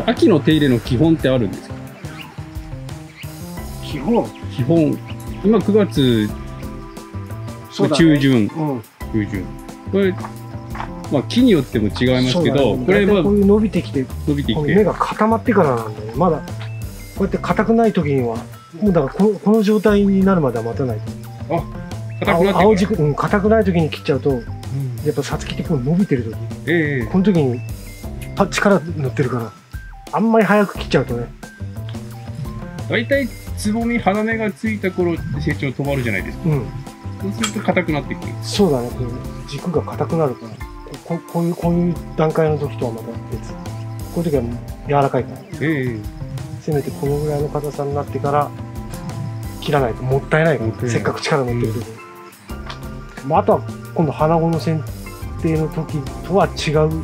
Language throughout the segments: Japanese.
秋の手入れの基本ってあるんですか？基本今9月そうだね中旬、うん中旬。これ、まあ木によっても違いますけど、これはこういう伸びてきて、伸びてきて、この芽が固まってからなんで、まだこうやって硬くない時には、もうだからこの状態になるまでは待たないと。あ、硬くなって青軸、硬くない時に切っちゃうと、やっぱさつきってこう伸びてる時、この時に力乗ってるから、あんまり早く切っちゃうとね。大体つぼみ、花芽がついた頃って成長止まるじゃないですか。そうすると硬くなってくる。そうだね、こう軸が硬くなるから、こういう段階の時とはまた別。こういう時は柔らかいから。せめてこのぐらいの硬さになってから切らないともったいないから、せっかく力乗ってる時に。あとは今度花子の剪定の時とは違う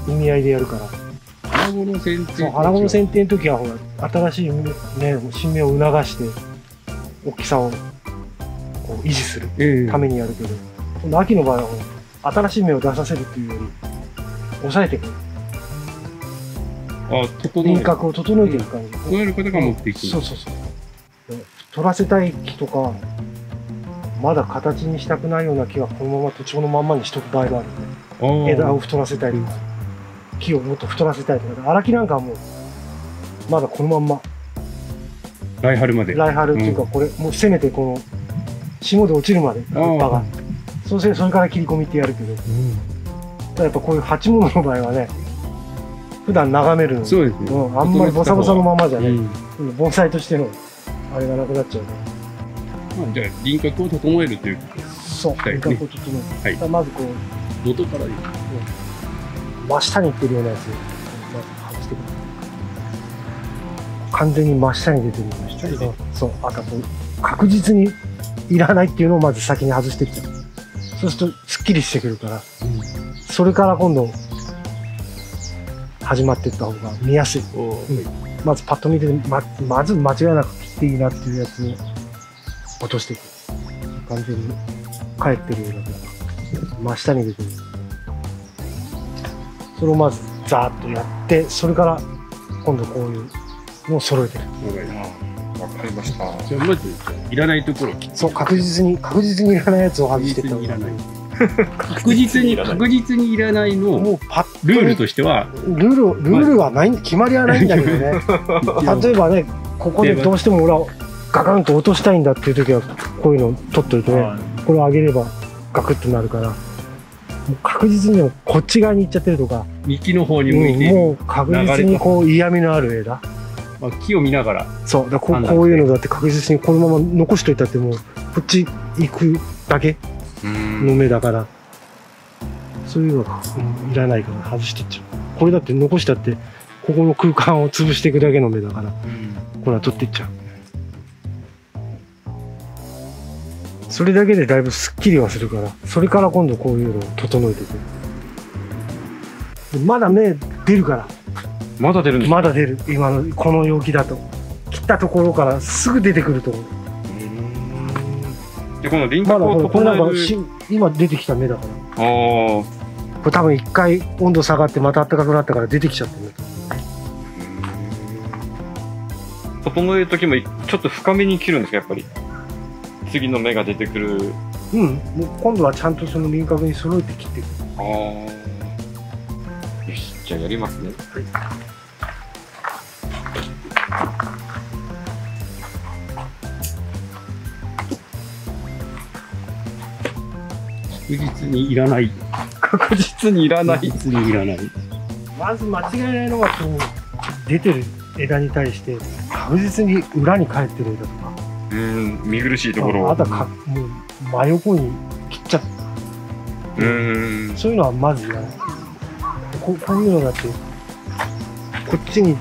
意味合いでやるから。花子の剪定。花子の剪定の時はほら新しい新芽を促して大きさをこう維持するためにやるけど、今度秋の場合は新しい芽を出させるっていうより抑えていく。輪郭を整えていく感じ。そうやることが目的。そう。取らせたい木とか、まだ形にしたくないような木はこのまま土地のまんまにしとく場合があるんで、枝を太らせたりとか、木をもっと太らせたりとか、荒木なんかはもう、まだこのまんま。来春まで。来春っていうか、これ、もうせめてこの、霜で落ちるまで、葉っぱが。それから切り込みってやるけど、ただやっぱこういう鉢物の場合はね、普段眺めるの。そうですね。あんまりボサボサのままじゃね、盆栽としての、あれがなくなっちゃうから。じゃあ輪郭を整えるということです。そう、輪郭を整える。まずこう、元から真下にいってるようなやつを、まず外してくる。完全に真下に出てるような人。そう、あとこう、確実にいらないっていうのをまず先に外していっちゃう。そうすると、すっきりしてくるから、それから今度、始まっていった方が見やすい。まずパッと見て、まず間違いなく切っていいなっていうやつを落としていく。完全に帰ってるようだから真下に出てる。それをまずザーッとやって、それから今度こういうのを揃えてる。わかりました。じゃあまずいらないところを切って。そう、確実にいらないやつを外していった方がいい。確実にいらないのをルールとしてはルールはない、決まりはないんだけどね。例えばね、ここでどうしても俺はガカンと落としたいんだっていう時はこういうのを取っといてね、これを上げればガクッとなるから、もう確実にこっち側に行っちゃってるとか、幹の方に向いている、もう確実にこう嫌味のある枝、木を見ながら、そうだ、こういうのだって確実にこのまま残しといたってもうこっち行くだけの芽だから、そういうのがいらないから外していっちゃう。これだって残したってここの空間を潰していくだけの芽だから、これは取っていっちゃう。それだけでだいぶすっきりはするから、それから今度こういうのを整えていく。まだ芽出るから。まだ出るんですか？まだ出る。今のこの陽気だと切ったところからすぐ出てくると思う。でこの輪郭を整える、今出てきた芽だから。これ多分一回温度下がってまた暖かくなったから出てきちゃってる。整える時もちょっと深めに切るんですか、やっぱり。次の芽が出てくる。もう今度はちゃんとその輪郭に揃えて切っていく。よし、じゃあやりますね。確実にいらない。確実にいらない。まず間違いないのはこう出てる枝に対して確実に裏に返ってる枝とか、見苦しいところをあとはもう真横に切っちゃった。そういうのはまずいらない。こういうのだってこっちに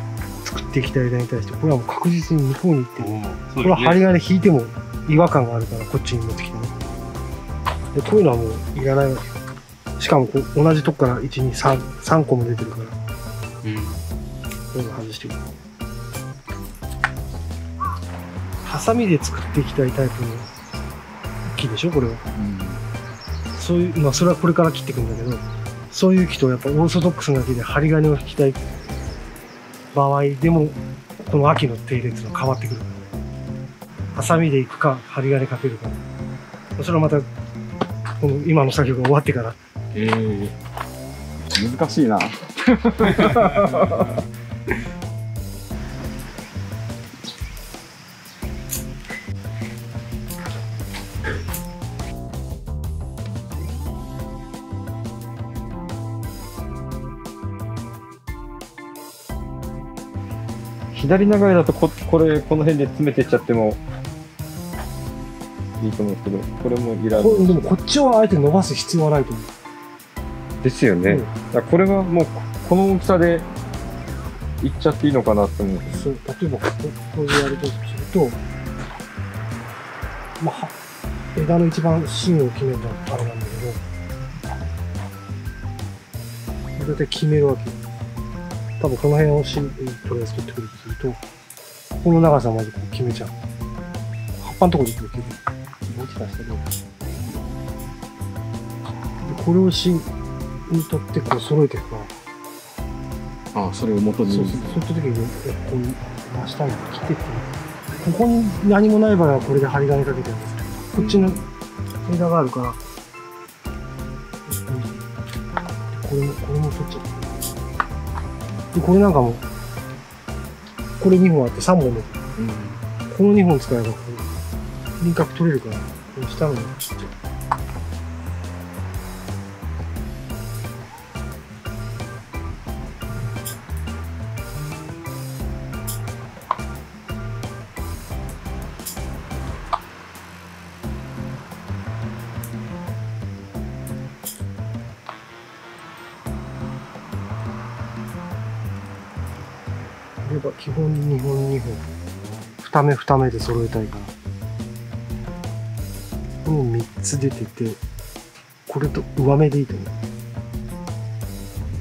作ってきた枝に対してこれはもう確実に向こうに行ってる。これは針金引いても違和感があるからこっちに持ってきてね。でこういうのはもういらないわけ。しかもこう同じとこから1、2、3個も出てるから、こういうの外していく。ハサミで作っていきたいタイプの木でしょこれは。そういうそれはこれから切っていくんだけど、そういう木とやっぱオーソドックスな木で針金を引きたい場合でも、この秋の手入れっていうのは変わってくるから。ハサミでいくか、針金かけるか。それはまた、この今の作業が終わってから。難しいな。左長いだとこの辺で詰めてっちゃってもいいと思うんですけど、これもいらず。でもこっちをあえて伸ばす必要はないと思う。ですよね。だからこれはもうこの大きさでいっちゃっていいのかなって思う。そう、例えばこうやるとすると、まあ、枝の一番芯を決めるのはあれなんだけど、だいたい決めるわけ。多分この辺を芯とりあえず取ってくるとすると、この長さをまずこう決めちゃう。葉っぱのところでこう決める。もう一回したけど。これを芯に取ってこう揃えていくから。ああ、それを元に。そういった時に、こう真下に切ってって、ここに何もない場合はこれで針金かけてるんですけど、こっちの枝があるから、これも取っちゃう。で、これなんかも、これ2本あって3本で、この2本使えば、輪郭取れるから、この下のに切っちゃう。基本2本2本2目2目で揃えたいからこの3つ出ててこれと上目でいいと思う。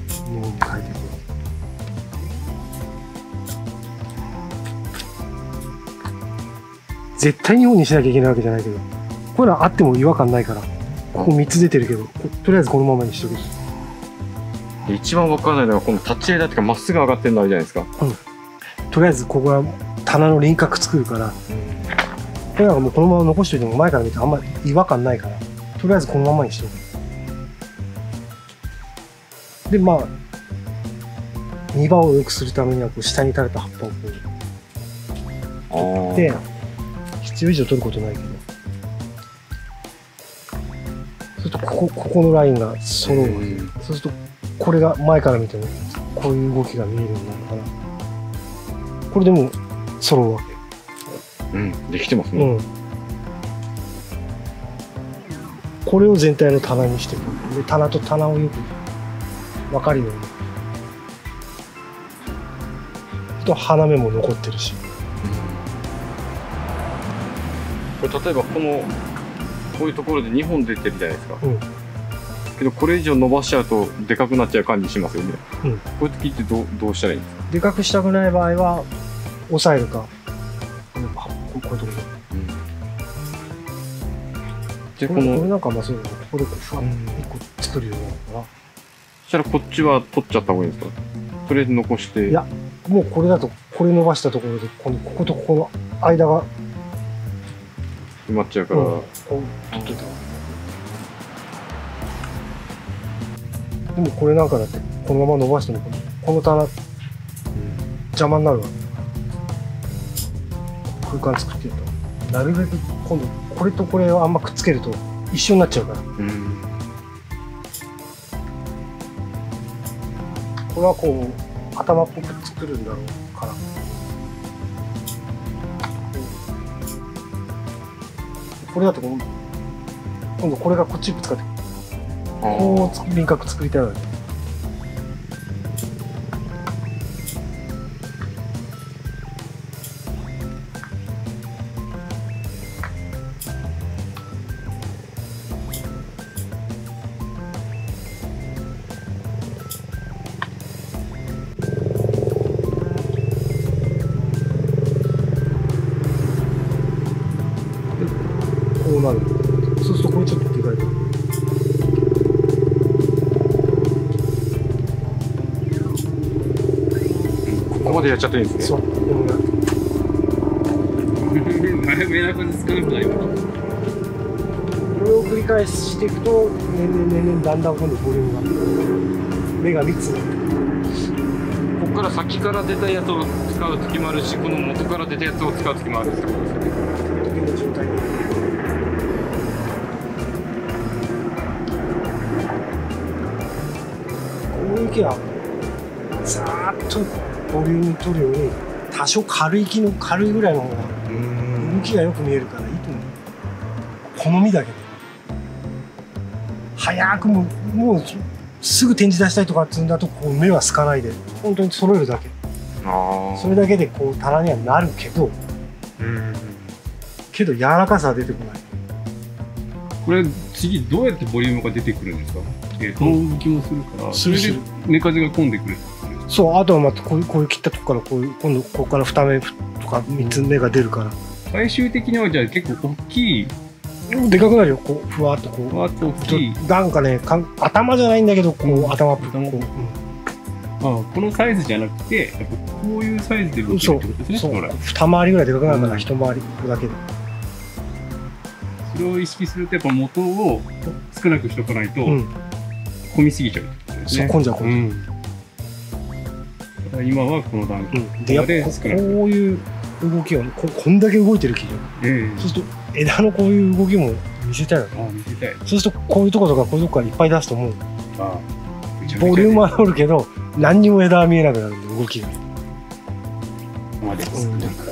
2本に変えていく。絶対2本にしなきゃいけないわけじゃないけどこういうのはあっても違和感ないからここ3つ出てるけどとりあえずこのままにしとく。一番わからないのはこの立ち枝っていうかまっすぐ上がってるのあるじゃないですか。とりあえずここは棚の輪郭作るから、これなんかもうこのまま残しておいても前から見てあんまり違和感ないからとりあえずこのままにしておく。でまあ見場を良くするためにはこう下に垂れた葉っぱをこうで必要以上取ることないけどそうするとここのラインが揃うわけ。そうするとこれが前から見てもこういう動きが見えるようになるから。これでも揃うわけ。できてますね。これを全体の棚にしていく。で、棚と棚をよく分かるように。と花芽も残ってるし。これ例えばこういうところで2本出てるじゃないですか。けどこれ以上伸ばしちゃうとでかくなっちゃう感じしますよね。こういう時ってどうしたらいいんですか？でかくしたくない場合は押さえるか。こういうところで。でこれなんかまあそうだね。ここでこう1個作るようになるから。そしたらこっちは取っちゃった方がいいんですか？とりあえず残して。いやもうこれだとこれ伸ばしたところでこことここの間が埋まっちゃうから。こう取ってた。でもこれなんかだってこのまま伸ばしてもこの棚邪魔になるわけ。空間作ってるとなるべく今度これとこれをあんまくっつけると一緒になっちゃうから。これはこう頭っぽく作るんだろうから。これだと今度これがこっちぶつかってこう輪郭作りたいわけ。こうなる。そうするとこれちょっとでかいから。こまでやっちゃってるんですね。そう。だいぶメダカ少なくなりました。これを繰り返していくと年々だんだん今度ボリュームが目が3つになってここから先から出たやつを使う時もあるし、この元から出たやつを使う時もあるってことですよね。時の状態で。この雪はざーっとボリューム取るより多少軽いぐらいの方が動きがよく見えるからいいと思う。好みだけど早くもうすぐ展示出したいとかっていうんだとこう目はすかないで本当に揃えるだけ。それだけでこう棚にはなるけど柔らかさは出てこない。これ次どうやってボリュームが出てくるんですか？動きもするから、それで目風が込んでくる。そう、あとはまたこういう切ったとこから今度ここから2目とか3つ目が出るから。最終的にはじゃあ結構大きい。でかくなるよ、こうふわっとこう。ふわっと大きい。なんかね、頭じゃないんだけど、こう頭っぽく。このサイズじゃなくて、やっぱこういうサイズで動けるってことですね。そう、2回りぐらいでかくなるから、1回りだけで。それを意識するとやっぱ元を少なくしとかないと混みすぎちゃうってことですね。そう、混んじゃう。今はこの段階でやっぱこういう動きをこんだけ動いてる木で、そうすると枝のこういう動きも見せたいよね。見せたい。そうするとこういうとことかこういうとこからいっぱい出すともうボリュームはあるけど何にも枝は見えなくなるんで動きが。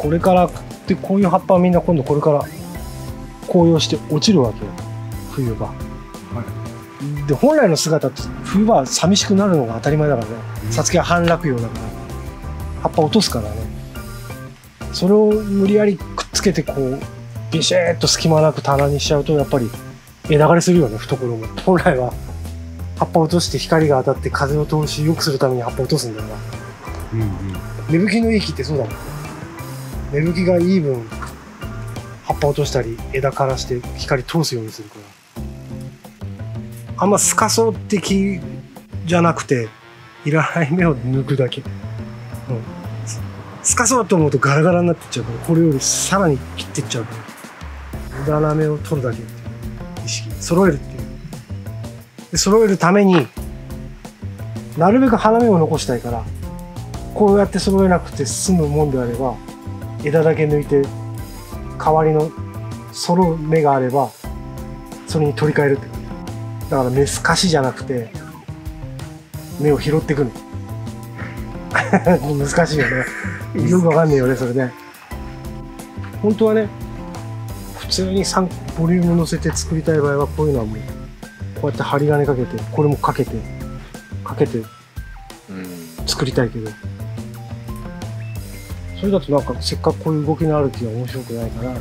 これからでこういう葉っぱはみんな今度これから紅葉して落ちるわけよ、冬場。で本来の姿って冬場は寂しくなるのが当たり前だからね。さつきは半落葉だから葉っぱ落とすからね。それを無理やりくっつけてこうビシッと隙間なく棚にしちゃうとやっぱり枝枯れするよね、懐も。本来は葉っぱ落として光が当たって風を通し良くするために葉っぱ落とすんだから。芽吹きのいい木ってそうだもん。芽吹きがいい分葉っぱ落としたり枝枯らして光通すようにするから。あんまスカそうって木じゃなくていらない芽を抜くだけ。スカそうと思うとガラガラになってっちゃうから、これよりさらに切ってっちゃうから、無駄な芽を取るだけっていう意識、揃えるっていう。で揃えるためになるべく花芽を残したいから、こうやって揃えなくて済むもんであれば枝だけ抜いて代わりの揃う芽があればそれに取り替えるって。だから芽すかしじゃなくて芽を拾ってくる。難しいよね。よくわかんないよね、それね。本当はね、普通にボリューム乗せて作りたい場合はこういうのはもうこうやって針金かけて、これもかけて作りたいけど、それだとなんかせっかくこういう動きのある木が面白くないから、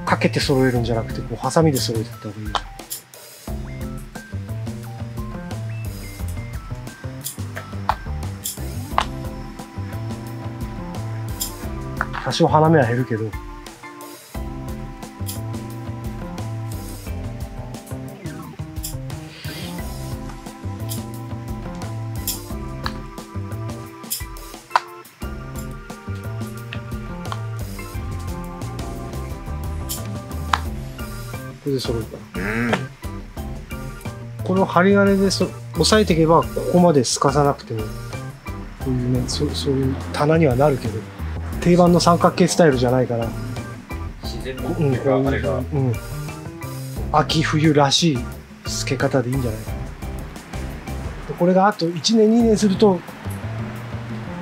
かけて揃えるんじゃなくてこうハサミで揃えていった方がいい。多少花芽は減るけど、これで揃うから。この針金で押さえていけばここまですかさなくてもこういうね、そういう棚にはなるけど、定番の三角形スタイルじゃないから、自然のあれが、秋冬らしい透け方でいいんじゃないかな。でこれがあと1年2年すると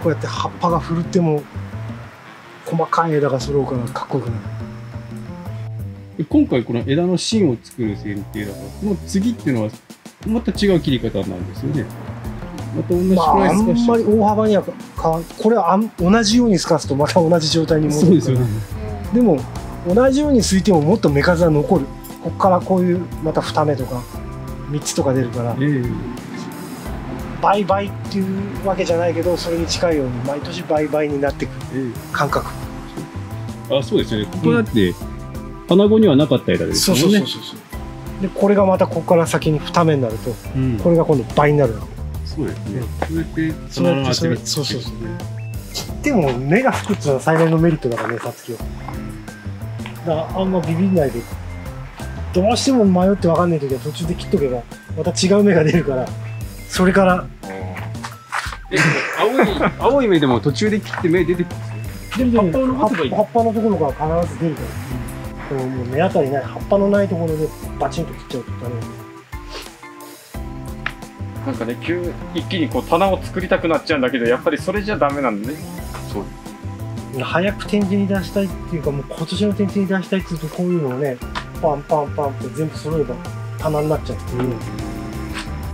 こうやって葉っぱが振るっても細かい枝が揃うからかっこよくなる。今回この枝の芯を作る剪定だから、この次っていうのはまた違う切り方なんですよね。また同じくらいあんまり大幅には変わん、これは同じように透かすとまた同じ状態に戻るから。そうですよね。でも同じようにすいてももっと芽数は残る。ここからこういうまた2目とか3つとか出るから、倍々っていうわけじゃないけど、それに近いように毎年倍々になっていく感覚。そうですよね。ここだって花子にはなかった枝ですよね。でこれがまたここから先に2目になると、これが今度倍になるわけ。そうですね。そうやってそのままそうそうそう。切っても目が吹くっていうのは最大のメリットだからね、さつきは。だからあんまビビんないで、どうしても迷って分かんない時は途中で切っとけばまた違う芽が出るから、それから。青い芽でも途中で切って芽出てくるんですよ。葉っぱを残せばいい。葉っぱのところから必ず出るから。もう目当たりない葉っぱのないところでバチンと切っちゃうとダメ。なんかね、一気にこう棚を作りたくなっちゃうんだけど、やっぱりそれじゃダメなんだね。そう。早く展示に出したいっていうか、もう今年の展示に出したいっていうと、こういうのをね、パンパンパンって全部揃えば棚になっちゃうっていう、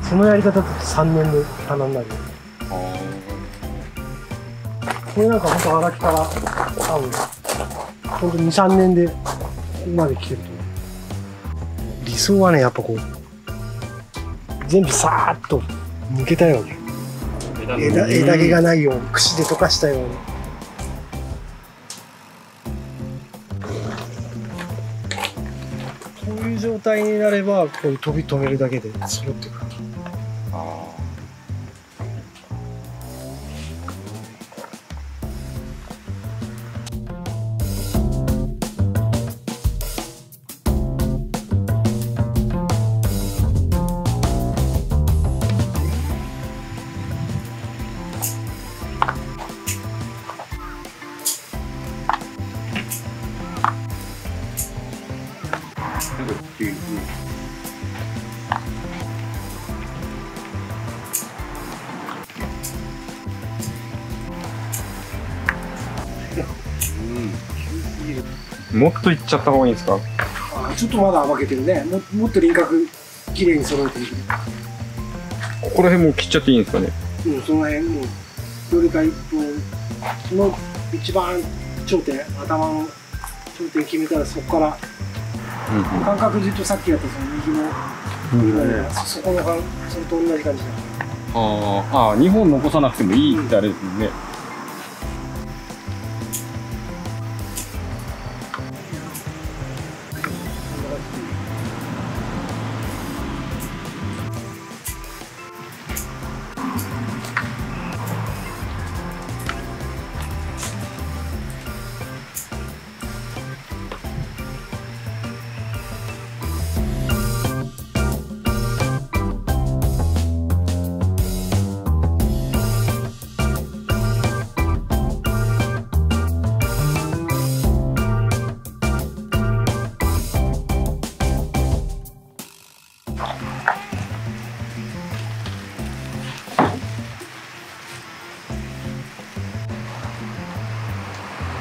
そのやり方だと3年で棚になる。これなんか本当荒木から多分本当2、3年でここまで来てると思う。理想はね、やっぱこう全部さーっと抜けたように、枝毛がないように、櫛で溶かしたように。こういう状態になれば、こういう飛び止めるだけで揃ってくる。もっといっちゃった方がいいんですか？ちょっとまだ暴けてるね。もっと輪郭きれいに揃えていく。ここら辺も切っちゃっていいんですかね？うん、その辺もどれか一本の一番頂点、頭の頂点決めたらそこから、感覚で言うとさっきやったその右の、そこのそれと同じ感じだ。ああ、2本残さなくてもいいってあれですね。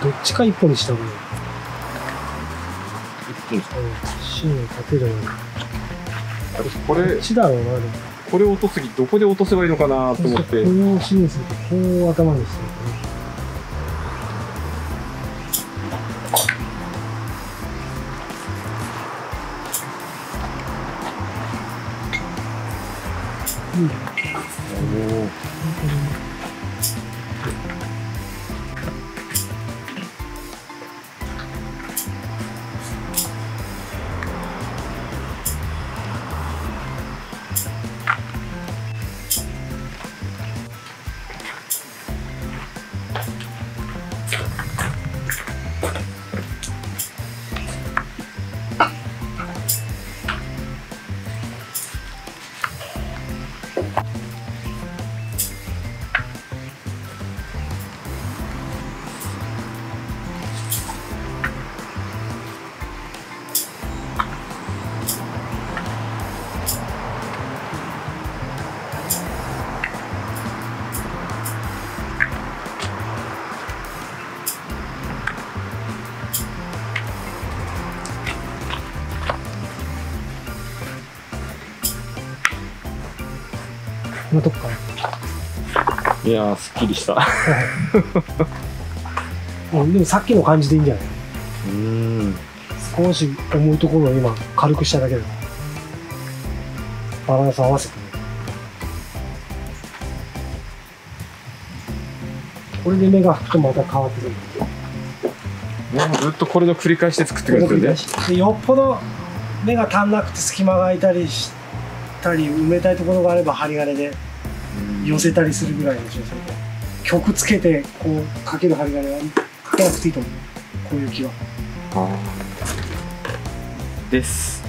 どっちか一本にした方がいい。芯を立てるのに。これ、どっちだろうな、でも。これを落とす時どこで落とせばいいのかなと思って。これを芯にすると、こう頭にしてるとね。このとこかな。いやー、すっきりした。でもさっきの感じでいいんじゃない？少し重いところを今軽くしただけだから。バランス合わせてね。これで目が吹くとまた変わってくる。もうずっとこれの繰り返しで作ってくるんですよね。でよっぽど目が足んなくて隙間が空いたりしたり埋めたいところがあれば針金で寄せたりするぐらいの調整で、曲つけてこうかける針金はかけなくていいと思う、こういう木は。です。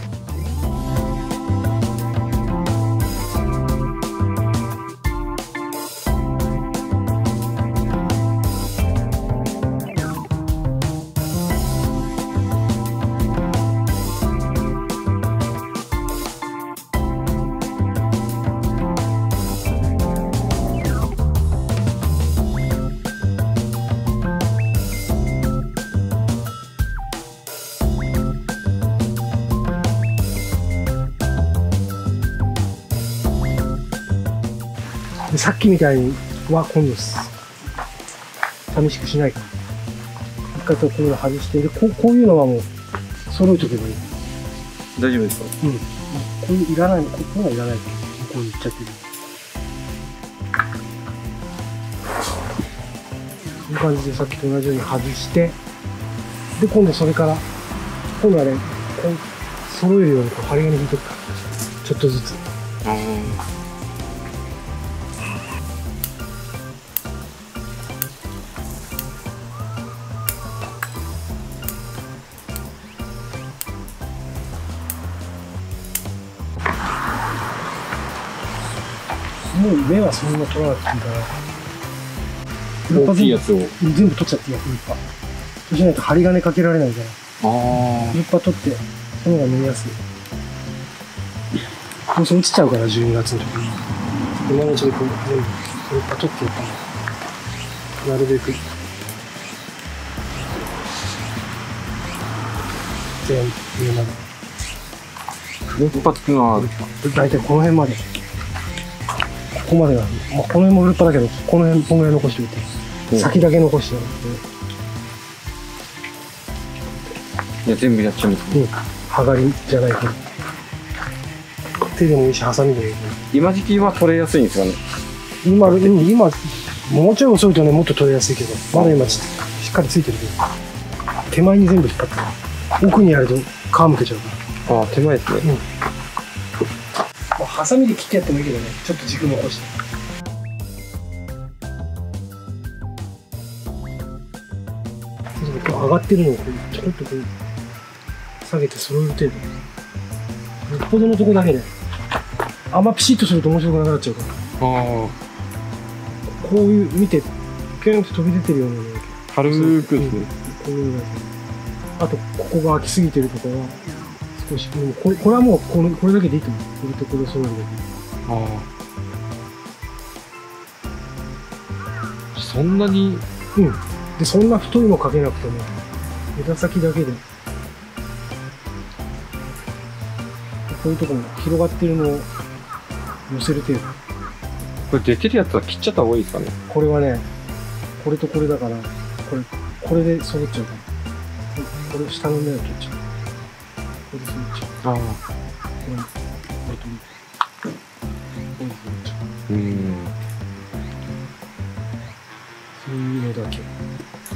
でさっきみたいには今度寂しくしないから、一回こういうの外して、でこういうのはもう揃えとけばいい。大丈夫ですか？うん。こういういらないの、こういうのはいらないから、こういっちゃってる。そういう感じでさっきと同じように外して、で今度それから、今度はね、こう揃えるようにこう針金引いていくから、ちょっとずつ。もう目はそんな取らなくていいから、大きいやつを全部取っちゃっていいや、ウルパ。そうしないと針金かけられないから、ウルパ取って、その方が縫いやすい。どうせ落ちちゃうから、12月の時に。今のうちにこう全部ウルパ取ってやったら、なるべく全部上まで。ウルパっていうのは大体この辺まで。ここまでが、まあ、この辺もウルパだけど、この辺このぐらい残しておいて、先だけ残しておいて。いや、全部やっちゃうんですね。剥がりじゃないから。手でもいいし、ハサミでもいい。今時期は取れやすいんですかね。今、もうちょい遅いとね、もっと取れやすいけど、まだ今しっかりついてるけど、手前に全部引っ張って、奥にやると皮むけちゃうから。ああ、手前ですね。ハサミで切ってやってもいいけどね、ちょっと軸残して。上がってるのをこうちょっとこう下げて揃える程度。よっぽどのとこだけで、あんまピシッとすると面白くなくなっちゃうから。こういう見て、ピュンと飛び出てるようなの軽くですね。こういうのだけ。あとここが空きすぎてるとかは少し、これはもうこれだけでいいと思う。これとこれ揃えるだけ。そんなに、でそんな太いのかけなくても枝先だけでこういうところ広がってるのを寄せる程度。これ出てるやつは切っちゃった方がいいですかね。これはね、これとこれだから、これで揃っちゃうから、これ下の芽を取っちゃう。これで揃っちゃう。これとこれで揃っちゃう。そういうのだけ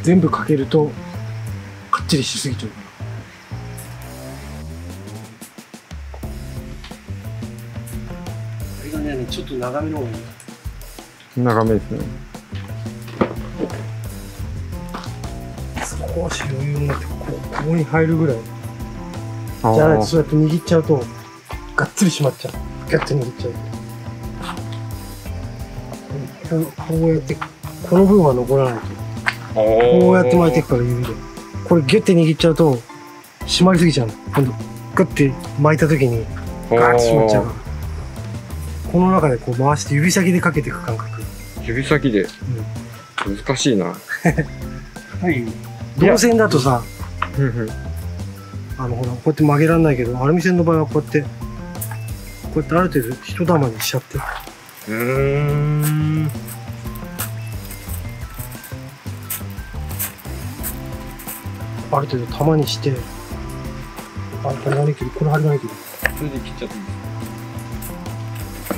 全部かけるとかっちりしすぎちゃうから。あれがね、ちょっと長めの方がいい。長めですね。少し余裕になってここに入るぐらいじゃないと、そうやって握っちゃうとがっつり締まっちゃう。ギュッと握っちゃう。こうやってこの部分は残らないと。こうやって巻いていくから指で。これギュッて握っちゃうと締まりすぎちゃうの。今度グッて巻いた時にガーッと締まっちゃうから。この中でこう回して指先でかけていく感覚。指先で、難しいな。はい。銅線だとさ、ほらこうやって曲げられないけど、アルミ線の場合はこうやってある程度一玉にしちゃって。ある程度玉にして、これ針金切る。それで切っちゃっていいですか？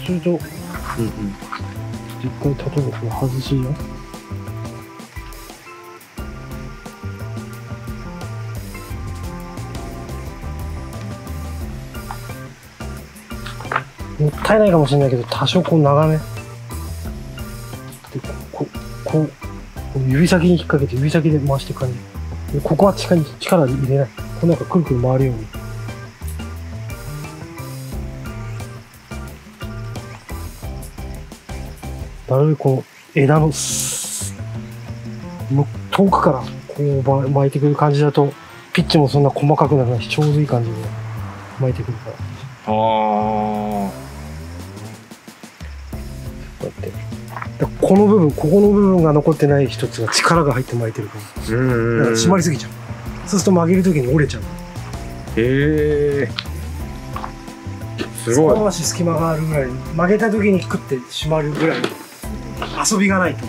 そうすると、一回例えばこれ外しよ。持ってったいないかもしれないけど、多少こう長めで、こう指先に引っ掛けて指先で回していく感じで、ここは力入れない。こうなんかくるくる回るように。なるべくこの枝の遠くからこう巻いてくる感じだと、ピッチもそんな細かくならないし、ちょうどいい感じで巻いてくるから。ああ。こうやって。この部分、ここの部分が残ってない一つが力が入って巻いてるから。だから締まりすぎちゃう。そうすると曲げるときに折れちゃう。へえ。すごい。少し隙間があるぐらい、曲げたときにクッて締まるぐらい。遊びがないと。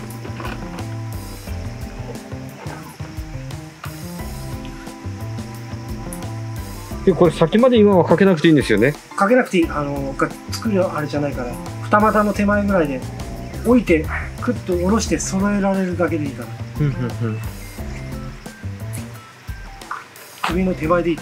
で、これ先まで今はかけなくていいんですよね。かけなくていい。作るあれじゃないから、二股の手前ぐらいで置いてクッと下ろして揃えられるだけでいいから。首の手前でいい。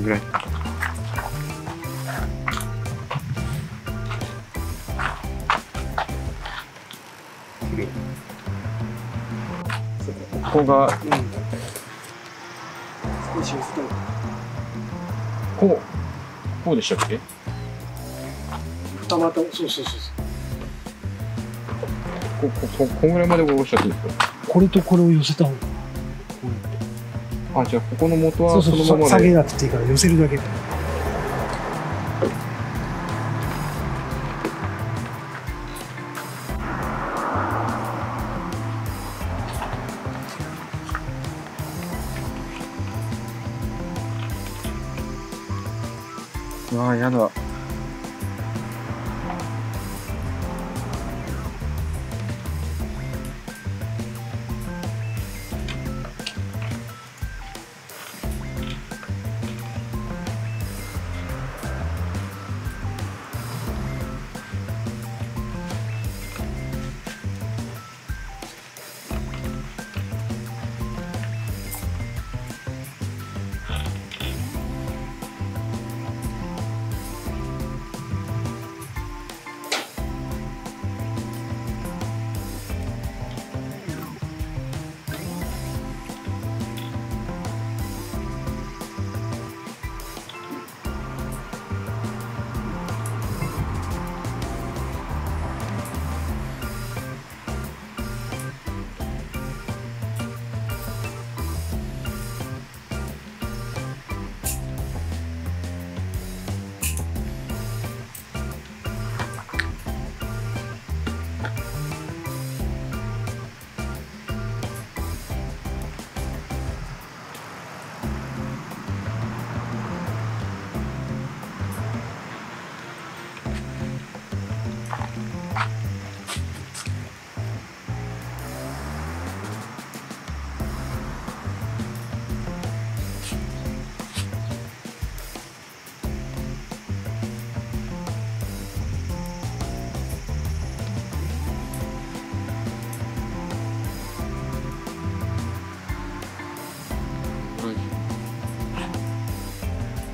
ぐらい。ここが、少し薄く。こうでしたっけ？二股、そう。こんぐらいまで下ろしちゃっていいですか？これとこれを寄せた方が。あ、じゃあここの元はそのままで。下げなくていいから寄せるだけ。うわあ、やだ。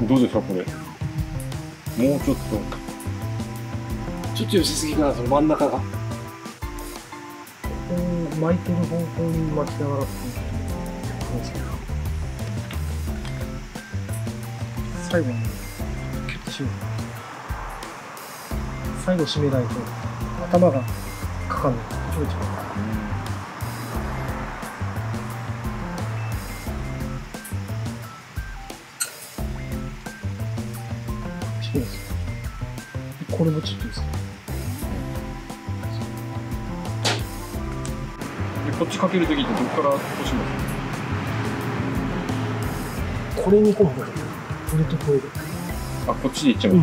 どうですかこれ。もうちょっと。ちょっと寄せすぎかな、その真ん中が。巻いてる方向に巻きながら最後にキュッと締める。最後締めないと頭がかかんない。ちょいちょい。そうです。これもちょっとですね。でこっちかけるときってどこから落とします？これに行こうか。これとこれで。あ、こっちで行っちゃう。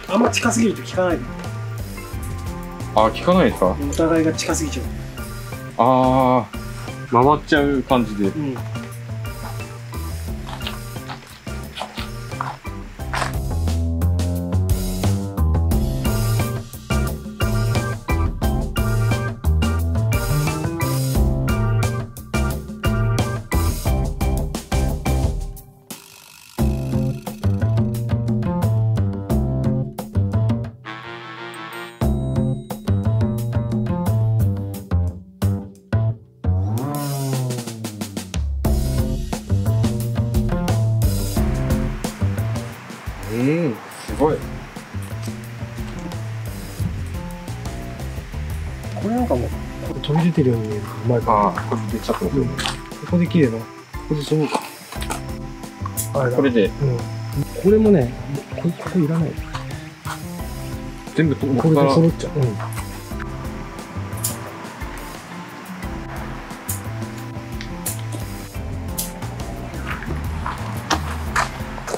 あんま近すぎると効かないで。あ、効かないですか？お互いが近すぎちゃう。ああ、回っちゃう感じで。すごい。これなんかもう、これ飛び出てるように見えるからうまいかああ、これ出ちゃったの。ここで綺麗な。ここでそのあれだ。これで。これもね、ここいらない。全部これで揃っちゃう。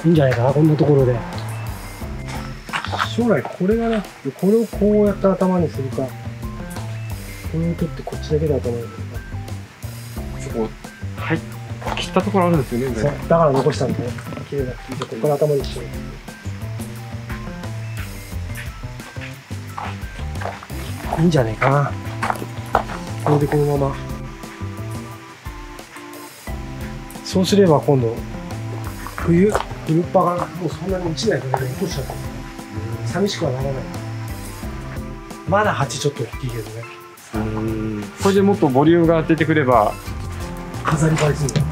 いいんじゃないかな、こんなところで。将来これがね、これをこうやって頭にするか、これを取ってこっちだけで頭にするか。そこ、はい、切ったところあるんですよね。そう、だから残したんだね。綺麗な切りで、ここから頭にしてる。いいんじゃないかな。これでこのまま。そうすれば今度、冬っぱがもうそんなに落ちないから落としちゃう。寂しくはならない。まだ鉢ちょっと大きいけどね。これでもっとボリュームが出てくれば飾り映えするんだ。